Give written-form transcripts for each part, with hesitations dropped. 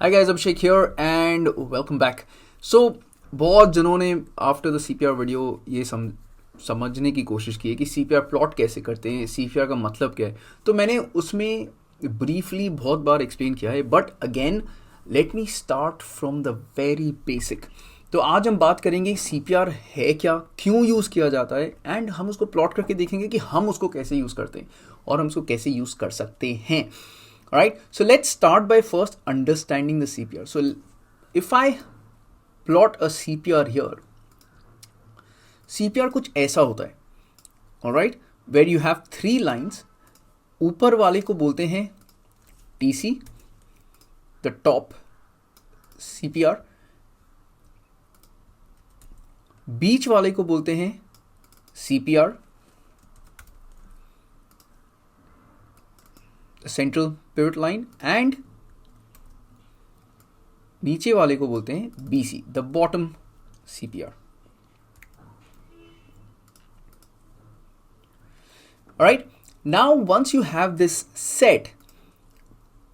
Hi guys, Abhishek here and welcome back. So बहुत जनों ने आफ्टर द CPR वीडियो ये समझने की कोशिश की है कि CPR प्लॉट कैसे करते हैं, CPR का मतलब क्या है. तो मैंने उसमें ब्रीफली बहुत बार एक्सप्लेन किया है, but again let me start from the very basic. तो आज हम बात करेंगे CPR है क्या, क्यों यूज़ किया जाता है, एंड हम उसको प्लॉट करके देखेंगे कि हम उसको कैसे यूज़ करते हैं और हम उसको कैसे यूज़ कर सकते हैं. Alright, so let's start by first understanding the CPR. So if I plot a CPR here, CPR कुछ ऐसा होता है. Alright, where you have three lines. ऊपर वाले को बोलते हैं TC, the top CPR. बीच वाले को बोलते हैं CPR, central pivot line, and नीचे वाले को बोलते हैं BC, the bottom CPR. Alright, now once you have this set,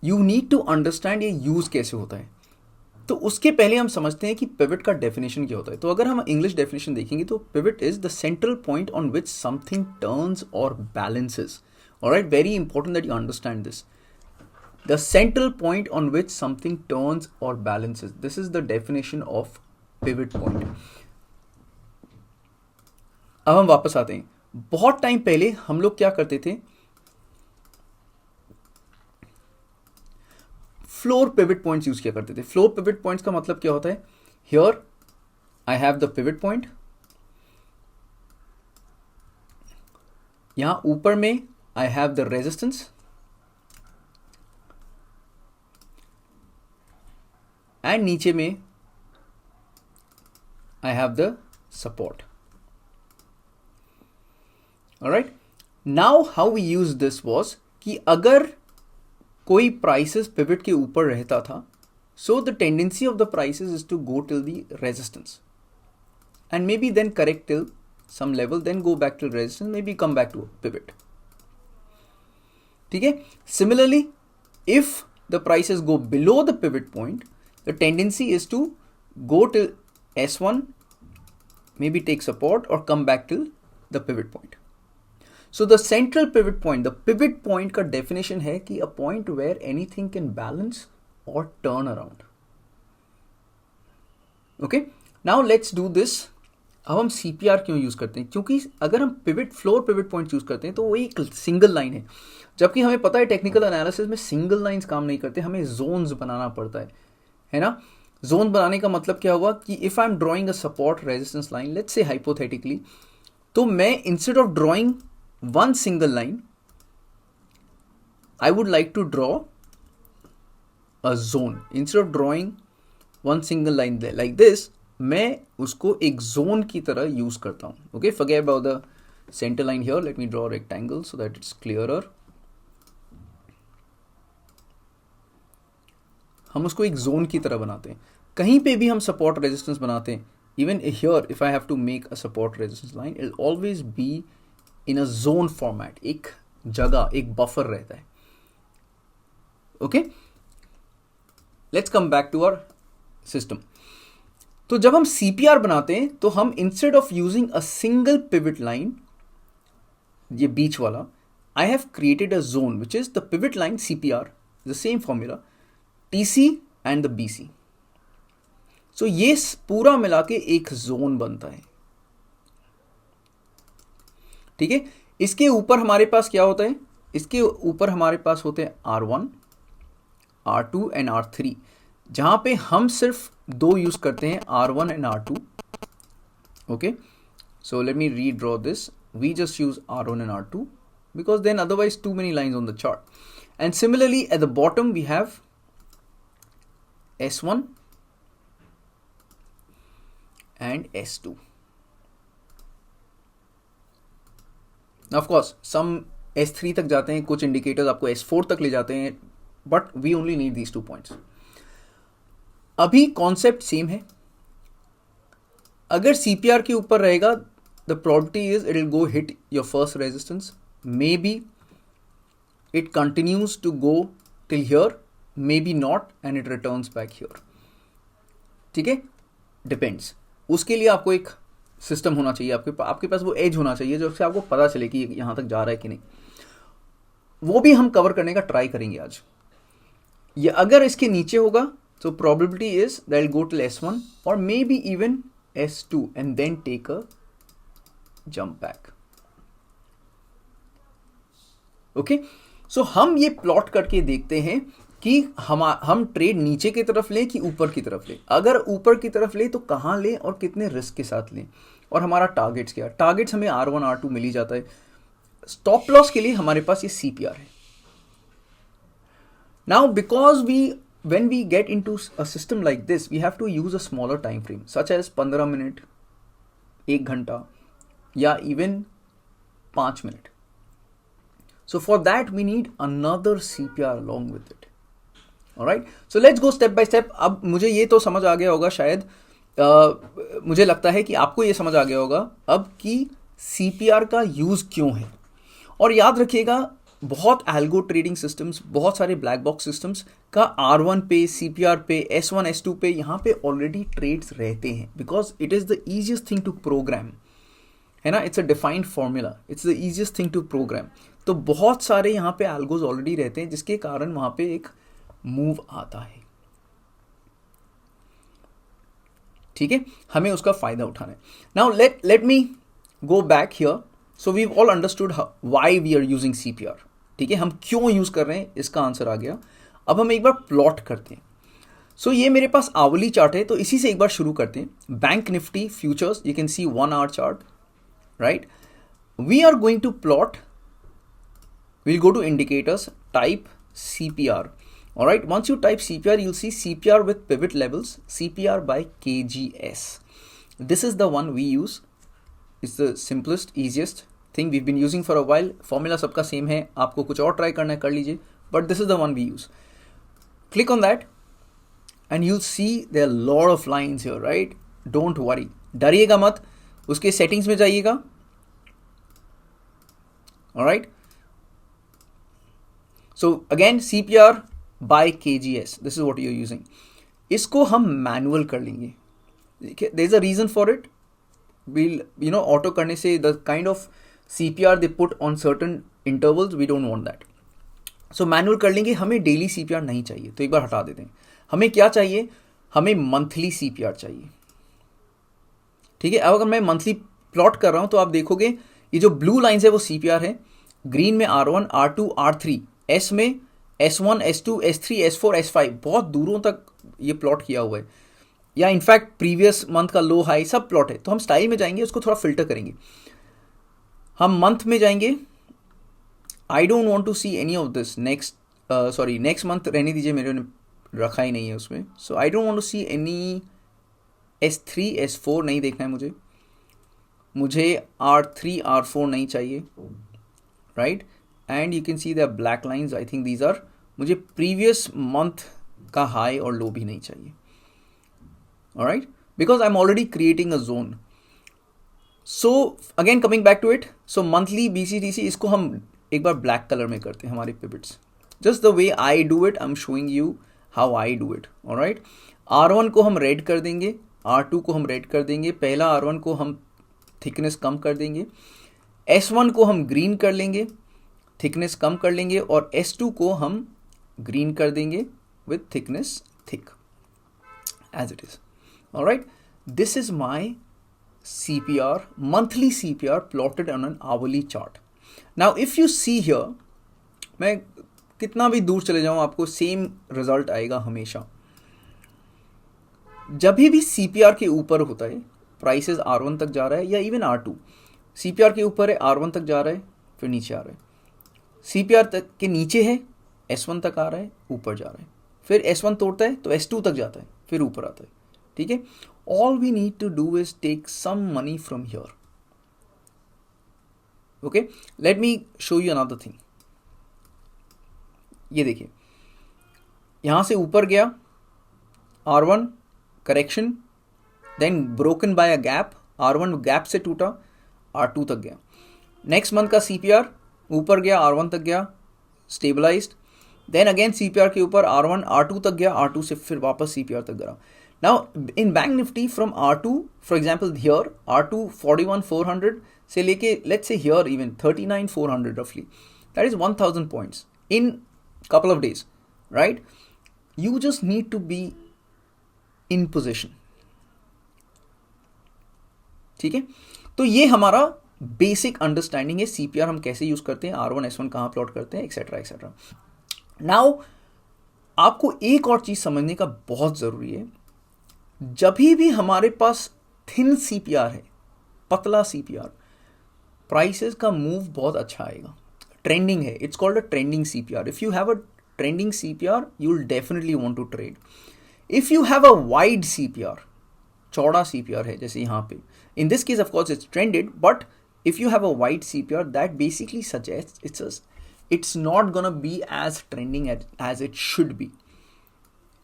you need to understand ये यूज कैसे होता है. तो उसके पहले हम समझते हैं कि पिवट का डेफिनेशन क्या होता है. तो अगर हम इंग्लिश डेफिनेशन देखेंगे तो pivot is the central point on which something turns और balances. Alright, very important that you understand this. The central point on which something turns or balances. This is the definition of pivot point. अब हम वापस आते हैं. बहुत time पहले हम लोग क्या करते थे, फ्लोर पिवट पॉइंट्स यूज किया करते थे. फ्लोर पिवट पॉइंट्स का मतलब क्या होता है, here I have the pivot point, यहां ऊपर में I have the resistance, and नीचे में I have the support. Alright, now how we use this was कि अगर कोई prices pivot के ऊपर रहता था, so the tendency of the prices is to go till the resistance and maybe then correct till some level, then go back till resistance, maybe come back to a pivot. ठीक है. Similarly, if the prices go below the pivot point, the tendency is to go till S1, maybe take support or come back till the pivot point. So the central pivot point, the pivot point का definition है कि a point where anything can balance or turn around. Okay, now let's do this. अब हम CPR क्यों use करते हैं, क्योंकि अगर हम pivot floor pivot point use करते हैं तो वो एक सिंगल लाइन है, जबकि हमें पता है टेक्निकल एनालिसिस में सिंगल लाइंस काम नहीं करते, हमें जोन्स बनाना पड़ता है ना. जोन बनाने का मतलब क्या हुआ कि if I am drawing a support resistance line, let's say hypothetically, तो मैं instead of drawing one single line, I would like to draw a zone. Instead of drawing one single line like this, मैं उसको एक zone की तरह use करता हूं. Okay, forget about the centre line here, let me draw rectangle so that it's clearer. हम उसको एक जोन की तरह बनाते हैं. कहीं पे भी हम सपोर्ट रेजिस्टेंस बनाते हैं, even here if I have to make a support resistance line, it always be in a zone format. एक जगह, एक बफर रहता है. Okay, let's come back to our system. तो जब हम CPR बनाते हैं तो हम instead of using a single pivot line, ये बीच वाला, I have created a zone which is the pivot line CPR, the same formula, TC and the BC. सो ये पूरा मिला के एक जोन बनता है. ठीक है. इसके ऊपर हमारे पास क्या होता है, इसके ऊपर हमारे पास होते हैं R1, R2 एंड R3, जहां पे हम सिर्फ दो यूज करते हैं, R1 and R2. Okay, so let me redraw this. We just use R1 and R2 because then otherwise too many lines on the chart. And similarly at the bottom we have S1 and S2. Now of course some S3 तक जाते हैं, कुछ indicators आपको S4 तक ले जाते हैं, but we only need these 2 points. अभी कॉन्सेप्ट सेम है. अगर CPR के ऊपर रहेगा, the probability is it will go hit your first resistance, may be it continues to go till here, may be not and it returns back here. ठीक है, depends. उसके लिए आपको एक सिस्टम होना चाहिए, आपके पास वो एज होना चाहिए जो से आपको पता चले कि यहाँ तक जा रहा है कि नहीं. वो भी हम कवर करने का ट्राई करेंगे आज. ये अगर इसके नीचे होगा तो probability is that will go till S1 or maybe even S2 and then take a jump back. Okay, so हम ये प्लॉट करके देखते हैं कि हम ट्रेड नीचे की तरफ लें कि ऊपर की तरफ लें. अगर ऊपर की तरफ लें तो कहाँ लें और कितने रिस्क के साथ लें, और हमारा टारगेट्स क्या. टारगेट्स हमें R1 R2 मिल ही जाता है. स्टॉप लॉस के लिए हमारे पास ये CPR है. Now because when we get into a system like this, we have to use a smaller time frame such as 15 minute, 1 घंटा या even 5 minute. So for that we need another CPR along with it. Alright, so let's go step by step. अब मुझे ये तो समझ आ गया होगा शायद, मुझे लगता है कि आपको ये समझ आ गया होगा अब कि CPR का यूज़ क्यों है. और याद रखिएगा, बहुत एल्गो ट्रेडिंग सिस्टम्स, बहुत सारे ब्लैक बॉक्स सिस्टम्स का R1 पे, CPR पे, S1 S2 पे यहाँ पे ऑलरेडी ट्रेड्स रहते हैं, because it is the easiest thing to program, है ना. It's a defined formula, it's the easiest thing to program. तो बहुत सारे यहाँ पे एल्गोज ऑलरेडी रहते हैं जिसके कारण वहाँ पे एक मूव आता है. ठीक है, हमें उसका फायदा उठाना है. Now let me go back here. So we all understood why we are using CPR. ठीक है, हम क्यों यूज कर रहे हैं इसका आंसर आ गया. अब हम एक बार प्लॉट करते हैं. सो ये मेरे पास आवली चार्ट है, तो इसी से एक बार शुरू करते हैं. Bank Nifty futures, you can see 1 hour chart, right. We are going to plot, we'll go to indicators, type CPR. All right, once you type CPR, you'll see CPR with pivot levels, CPR by KGS. This is the one we use. It's the simplest, easiest thing we've been using for a while. Formula सबका same है, आपको कुछ और try करना है कर लीजिए, but this is the one we use. Click on that and you'll see there are a lot of lines here, right? Don't worry, डरिएगा मत, उसके settings में जाइएगा. All right. So again CPR by KGS, this is what you're using. इसको हम manual कर लेंगे. There is a reason for it. We'll auto करने से the kind of CPR they put on certain intervals, we don't want that. So manual कर लेंगे. हमें daily CPR नहीं चाहिए, तो एक बार हटा देते हैं. हमें क्या चाहिए, हमें मंथली CPR चाहिए. ठीक है, अब अगर मैं मंथली प्लॉट कर रहा हूं तो आप देखोगे ये जो ब्लू लाइन्स है वो CPR है, ग्रीन में R1 R2 R3, S में S1 S2 S3 S4 S5, बहुत दूरों तक ये प्लॉट किया हुआ है, या इनफैक्ट प्रीवियस मंथ का लो हाई सब प्लॉट है. तो हम स्टाइल में जाएंगे, उसको थोड़ा फिल्टर करेंगे. हम मंथ में जाएंगे. I don't want to see any of this. Next month रहने दीजिए, मेरे ने रखा ही नहीं है उसमें. So I don't want to see any S3 S4 नहीं देखना है मुझे R3 R4 नहीं चाहिए, right. And you can see the black lines, I think these are, मुझे प्रीवियस मंथ का हाई और लो भी नहीं चाहिए. Alright, because I am already creating a zone. So again coming back to it, so monthly BCTC इसको हम एक बार black colour में करते हैं हमारे pivots, just the way I do it. I am showing you how I do it. Alright, R1 को हम red कर देंगे, R2 को हम रेड कर देंगे. पहला R1 को हम थिकनेस कम कर देंगे, S1 को हम ग्रीन कर लेंगे, थिकनेस कम कर लेंगे, और S2 को हम ग्रीन कर देंगे with thickness thick as it is. Alright, this is my CPR, monthly CPR plotted on an hourly chart. Now if you see here, मैं कितना भी दूर चले जाऊं आपको सेम रिजल्ट आएगा हमेशा. जब भी CPR के ऊपर होता है, प्राइसेस R1 तक जा रहा है, या इवन R2, CPR के ऊपर है, R1 तक जा रहा है, फिर नीचे आ रहा है. CPR तक के नीचे है, S1 तक आ रहा है, ऊपर जा रहा है, फिर S1 तोड़ता है तो S2 तक जाता है, फिर ऊपर आता है. ठीक है, all we need to do is take some money from here. Okay, let me show you another thing. ये देखिए, यहां से ऊपर गया R1 correction, then broken by a gap, R1 gap से टूटा, R2 तक गया. नेक्स्ट मंथ का CPR ऊपर गया, R1 तक गया, स्टेबलाइज्ड, देन अगेन CPR के ऊपर R1 R2 तक गया, R2 से फिर वापस CPR तक गया. Now in bank Nifty from R2 for example here R2 41,400 से लेके लेट्स से हियर इवन 39,400 रफली, that is 1,000 points in couple of days, right? You just need to be in position. ठीक है, तो ये हमारा बेसिक अंडरस्टैंडिंग है CPR हम कैसे यूज करते हैं, R1 S1 कहाँ प्लॉट करते हैं, एक्सेट्रा एक्सेट्रा. नाउ आपको एक और चीज समझने का बहुत जरूरी है. जब भी हमारे पास थिन CPR है, पतला CPR, प्राइसेस का मूव बहुत अच्छा आएगा. ट्रेंडिंग है, it's called a trending CPR. If you have a trending CPR you will definitely want to trade. If you have a wide CPR, चौड़ा CPR है जैसे यहाँ पे, in this case of course it's trended, but if you have a wide CPR that basically suggests it's not gonna be as trending as it should be.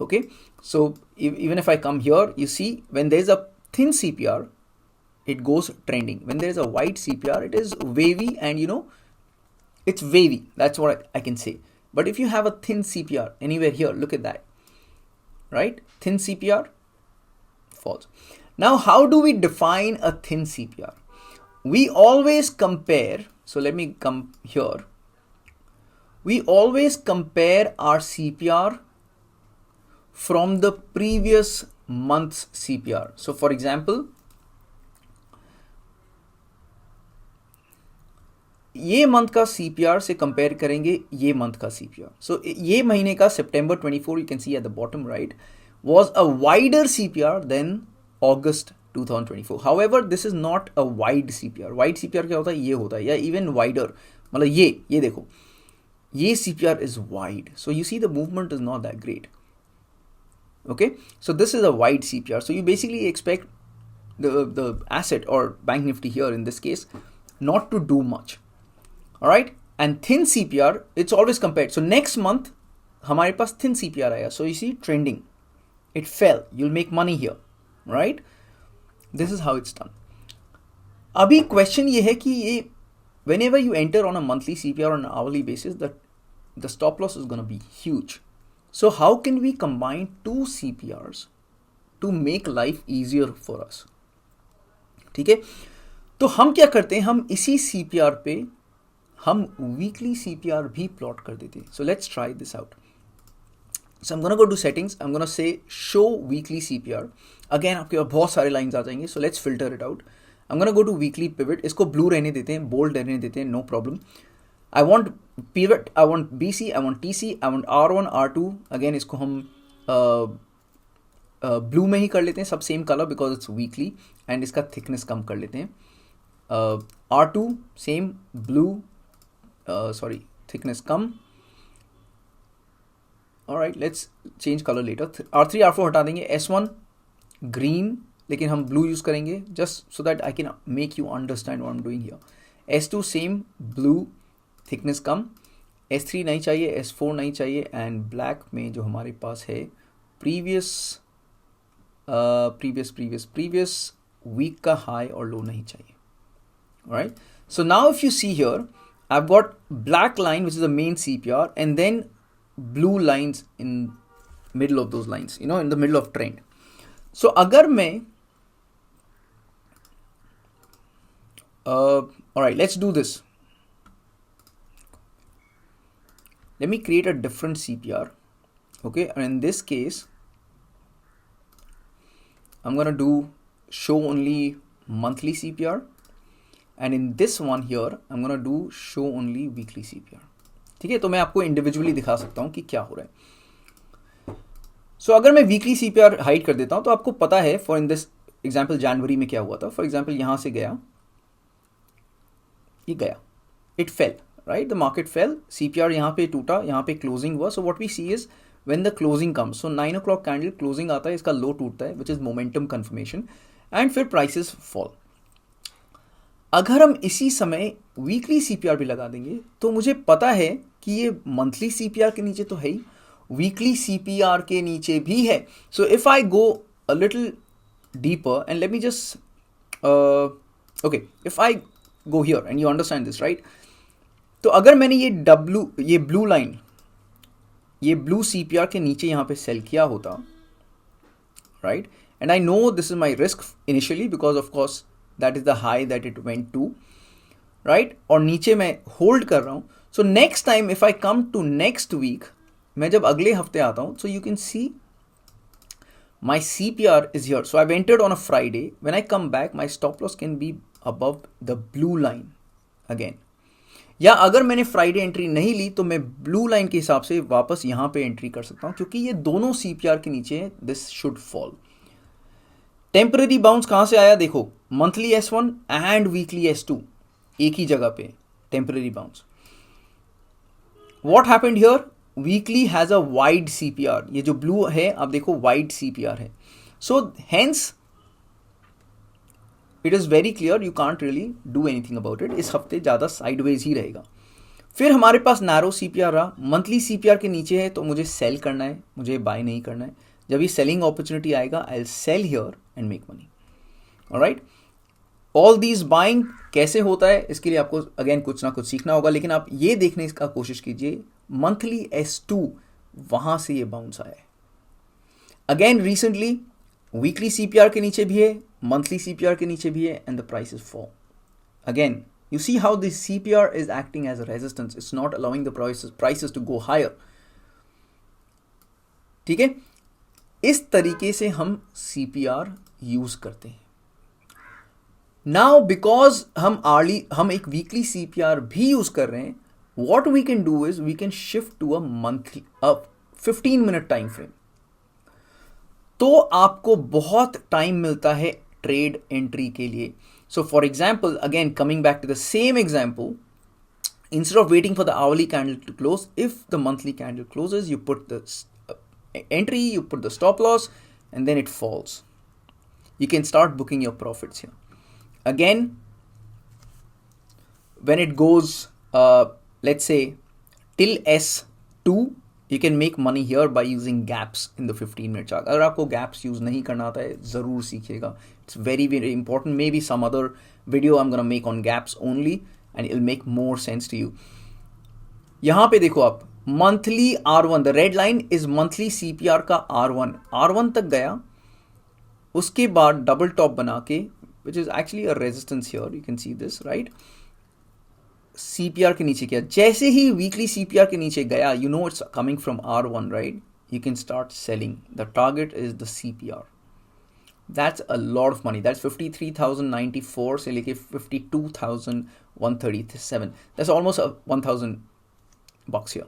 Okay, so even if I come here, you see when there's a thin CPR it goes trending. When there's a wide CPR it is wavy, and you know it's wavy, that's what I can say. But if you have a thin CPR anywhere here, look at that, right? Thin CPR falls. Now how do we define a thin CPR? We always compare, so let me come here. We always compare our CPR from the previous month's CPR. So for example, ये month का CPR से compare करेंगे ये month का CPR. सो ये महीने का September 24, you can C at the bottom right, was a wider CPR than August 2024. However, this is not a wide CPR. Wide CPR क्या होता है, ये होता है, या even wider, मतलब ये देखो, ये CPR is wide. So you see the movement is not that great. Okay, so this is a wide CPR. So you basically expect the asset or bank nifty here in this case not to do much. All right, and thin CPR it's always compared. So next month हमारे पास thin CPR आया, so you see trending, it fell, you'll make money here, right? This is how it's done. अभी question ये है कि ये whenever you enter on a monthly CPR on an hourly basis, that the stop loss is going to be huge. So how can we combine two CPRs to make life easier for us? ठीक है, तो हम क्या करते हैं, हम इसी CPR पे हम वीकली CPR भी प्लॉट कर देते हैं. So let's try this out. So I am gonna go to settings, I am gonna say show weekly CPR. Again आपके पास बहुत सारे लाइंस आ जाएंगे, so let's filter it out. I am gonna go to weekly pivot, इसको blue रहने देते हैं, बोल्ड रहने देते हैं, no problem. I want pivot, I want BC, I want TC, I want R1 R2. Again इसको हम ब्लू में ही कर लेते हैं, सब same colour because it's weekly, and इसका थिकनेस कम कर लेते हैं. R2 same blue, sorry, thickness come. Alright, let's change color later. R3 R4 हटा देंगे. S1 green, लेकिन हम blue use करेंगे just so that I can make you understand what I'm doing here. S2 same blue, thickness come. S3 नहीं चाहिए, S4 नहीं चाहिए, and black में जो हमारे पास है previous week का high और low नहीं चाहिए. Alright, so now if you see here, I've got black line which is the main CPR, and then blue lines in middle of those lines, you know, in the middle of trend. So अगर मैं alright, let's do this. Let me create a different CPR. Okay, and in this case I'm gonna do show only monthly CPR, and in this one here I'm gonna do show only weekly CPR. ठीक है, तो मैं आपको individually दिखा सकता हूँ कि क्या हो रहा है. सो अगर मैं वीकली CPR हाइड कर देता हूँ तो आपको पता है, फॉर इन दिस एग्जाम्पल जनवरी में क्या हुआ था. फॉर एग्जाम्पल यहाँ से गया, ये गया, it fell, right, the market fell, CPR यहाँ पे टूटा, यहाँ पे क्लोजिंग हुआ. So what we see is when the closing comes, so 9 o'clock candle closing आता है, इसका लो टूटता है which is momentum confirmation, and फिर प्राइसेस फॉल. अगर हम इसी समय वीकली CPR भी लगा देंगे तो मुझे पता है कि ये मंथली CPR के नीचे तो है ही, वीकली CPR के नीचे भी है. So if I go a little deeper and let me just okay, if I go here and you understand this, right. तो अगर मैंने ये ब्लू लाइन ये ब्लू CPR के नीचे यहाँ पे सेल किया होता, right, and I know this is my risk initially because of course that is the high that it went to, right, और नीचे मैं होल्ड कर रहा हूँ. So next time if I come to next week, मैं जब अगले हफ्ते आता हूँ, so you can see my CPR is here. So I've entered on a Friday. When I come back, my stop loss can be above the blue line again. या अगर मैंने Friday entry नहीं ली तो मैं ब्लू लाइन के हिसाब से वापस यहां पे एंट्री कर सकता हूं, क्योंकि ये दोनों CPR के नीचे है. This should fall. Temporary bounce कहां से आया? देखो, monthly S1 and weekly S2 एक ही जगह पे temporary bounce. What happened here? Weekly has a wide CPR. ये जो ब्लू है आप देखो वाइड CPR है. So hence it is very clear you can't really do anything about it. इस हफ्ते ज्यादा साइडवेज ही रहेगा. फिर हमारे पास नैरो CPR रहा. मंथली CPR के नीचे है तो मुझे सेल करना है, मुझे बाय नहीं करना है. जब ये सेलिंग अपॉर्चुनिटी आएगा I will sell here and make money. Alright, all these buying कैसे होता है इसके लिए आपको अगेन कुछ ना कुछ सीखना होगा, लेकिन आप ये देखने का कोशिश कीजिए मंथली S2 वहां से ये बाउंस आया है. अगेन रिसेंटली वीकली CPR के नीचे भी है, मंथली CPR के नीचे भी है, and the price is fall. Again you see how this CPR is acting as a resistance. It's not allowing the prices to go higher. ठीक है, इस तरीके से हम CPR यूज करते हैं. नाउ बिकॉज हम एक वीकली CPR भी यूज कर रहे हैं, what we can do is we can shift to a monthly 15-minute time frame. तो आपको बहुत टाइम मिलता है ट्रेड एंट्री के लिए. So for example, again coming back to the same example, instead of waiting for the hourly candle to close, if the monthly candle closes, you put the entry, you put the stop loss, and then it falls. You can start booking your profits here. Again, when it goes, let's say till S2, you can make money here by using gaps in the 15-minute chart. अगर आपको gaps use नहीं करना आता है ज़रूर सीखिएगा. It's very very important. Maybe some other video I'm gonna make on gaps only and it'll make more sense to you. यहाँ पे देखो आप monthly R1, the red line is monthly CPR का R1 तक गया, उसके बाद डबल टॉप बना के, which is actually a resistance here, you can see this, right? CPR के नीचे किया. जैसे ही वीकली CPR के नीचे गया, you know it's coming from R1, right? You can start selling. The target is the CPR. That's a lot of money. That's 53,094 से लेके 52,137. That's almost $1,000 here,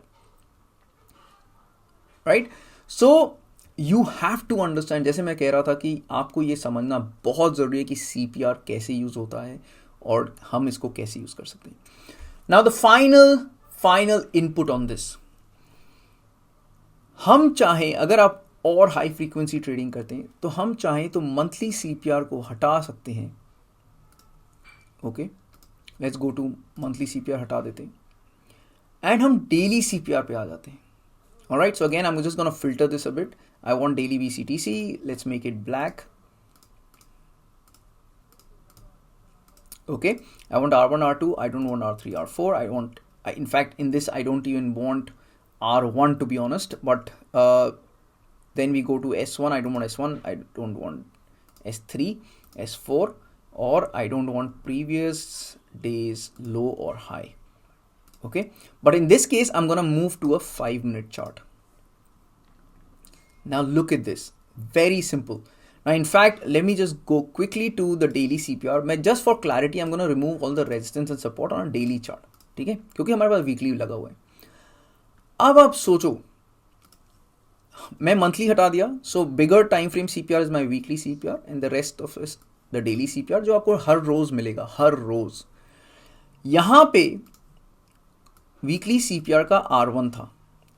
right? So you have to understand, जैसे मैं कह रहा था कि आपको ये समझना बहुत ज़रूरी है कि CPR कैसे यूज़ होता है और हम इसको कैसे यूज़ कर सकते हैं. Now the final input on this. हम चाहें, अगर आप और हाई फ्रीक्वेंसी ट्रेडिंग करते हैं तो हम चाहें तो मंथली CPR को हटा सकते हैं. Okay, let's go to monthly CPR हटा देते हैं एंड हम डेली CPR पे आ जाते हैं. Alright, so again I am just gonna filter this a bit. I want daily BCTC. Let's make it black. Okay, I want R1, R2, I don't want R3, R4, in fact in this I don't even want R1 to be honest, but then we go to S1, I don't want S1, I don't want S3, S4, or I don't want previous days low or high. Okay, but in this case I'm gonna move to a 5-minute chart. Now look at this, very simple. Now, in fact, let me just go quickly to the daily CPR. मैं just for clarity, I'm going to remove all the resistance and support on a daily chart. ठीक है, क्योंकि हमारे पास weekly लगा हुआ है. अब आप सोचो, मैं मंथली हटा दिया, so bigger time frame CPR is my weekly CPR and the rest of is the daily CPR जो आपको हर रोज मिलेगा, हर रोज. यहाँ पे वीकली CPR का R1 था,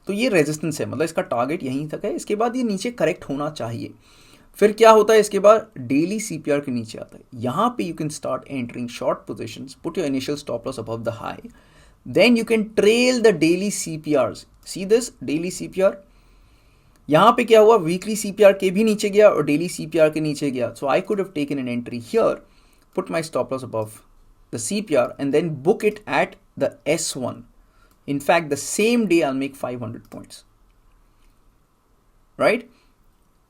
तो ये रेजिस्टेंस है, मतलब इसका टारगेट यहीं तक है. इसके बाद ये नीचे करेक्ट होना चाहिए. फिर क्या होता है, इसके बाद डेली CPR के नीचे आता है. यहाँ पे you can start entering short positions, put your initial stop loss above the high, then you can trail the daily CPRs. See this daily CPR. यहाँ पे क्या हुआ, वीकली CPR के भी नीचे गया और डेली CPR के नीचे गया. So I could have taken an entry here, put my stop loss above the CPR and then book it at the S1. In fact, the same day I'll make 500 points. right?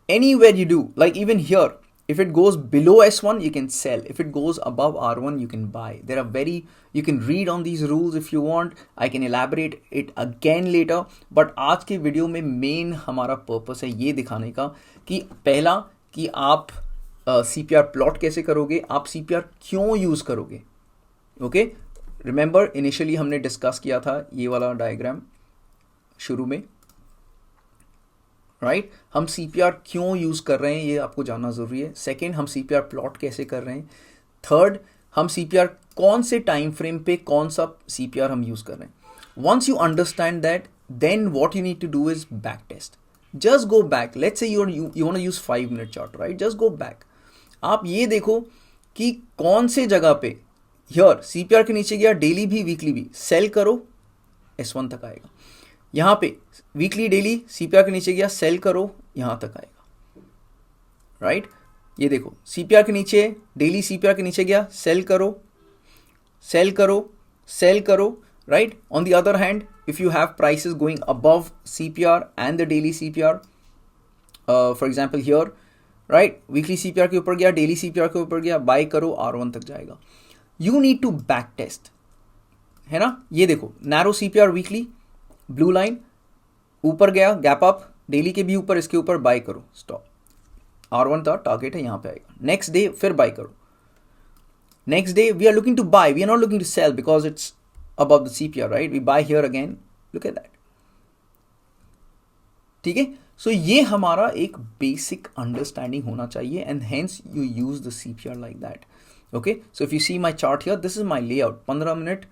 Anywhere you do, like even here, if it goes below S1 you can sell, if it goes above R1 you can buy. There are you can read on these rules if you want. I can elaborate it again later, but आज के video में main हमारा purpose है ये दिखाने का कि पहला कि आप CPR प्लॉट कैसे करोगे, आप CPR क्यों यूज करोगे. ओके, रिमेंबर इनिशियली हमने डिस्कस किया था ये वाला डायग्राम शुरू में, राइट हम CPR क्यों यूज़ कर रहे हैं ये आपको जानना ज़रूरी है. सेकेंड, हम CPR प्लॉट कैसे कर रहे हैं. थर्ड, हम CPR कौन से टाइम फ्रेम पे कौन सा CPR हम यूज़ कर रहे हैं. Once you understand that, then what you need to do is back test. Just go back, let's say you want to use 5 minute chart, right. Just go back, आप ये देखो कि कौन से जगह पे हियर CPR के नीचे गया, डेली भी वीकली भी, सेल करो S1 तक आएगा. यहाँ पे वीकली डेली CPR के नीचे गया, सेल करो, यहाँ तक आएगा, राइट. ये देखो CPR के नीचे, डेली CPR के नीचे गया, सेल करो, सेल करो, सेल करो, right. On the other hand, if you have prices going above CPR and the daily CPR, for example here, right, weekly CPR के ऊपर गया, डेली CPR के ऊपर गया, बाय करो, R1 तक जाएगा. You need to back test, है ना. ये देखो narrow CPR weekly, blue line ऊपर गया, गैप अप, डेली के भी ऊपर, इसके ऊपर बाय करो, स्टॉप. R1 था टारगेट है, यहाँ पे आएगा. नेक्स्ट डे फिर बाय करो. Next day we are looking to buy, we are not looking to sell because it's above the CPR, right. We buy here again, look at that. ठीक है, सो ये हमारा एक बेसिक अंडरस्टैंडिंग होना चाहिए and hence you use the CPR like that. Okay, so if you see my chart here, this is my layout. 15 minute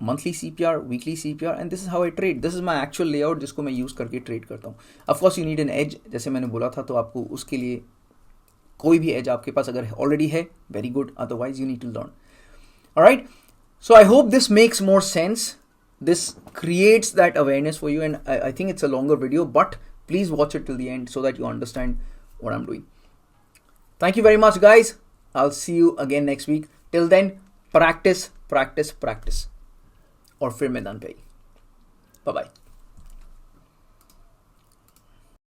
monthly CPR, weekly CPR, and this is how I trade. This is my actual layout जिसको मैं use करके trade करता हूँ. Of course you need an edge, जैसे मैंने बोला था, तो आपको उसके लिए कोई भी एज आपके पास अगर ऑलरेडी है, very good, otherwise you need to learn. Alright, so I hope this makes more sense. This creates that awareness for you, and I think it's a longer video, but please watch it till the end so that you understand what I'm doing. Thank you very much, guys. I'll see you again next week. Till then, practice, practice, practice. और फिर मैदान पे. Bye bye.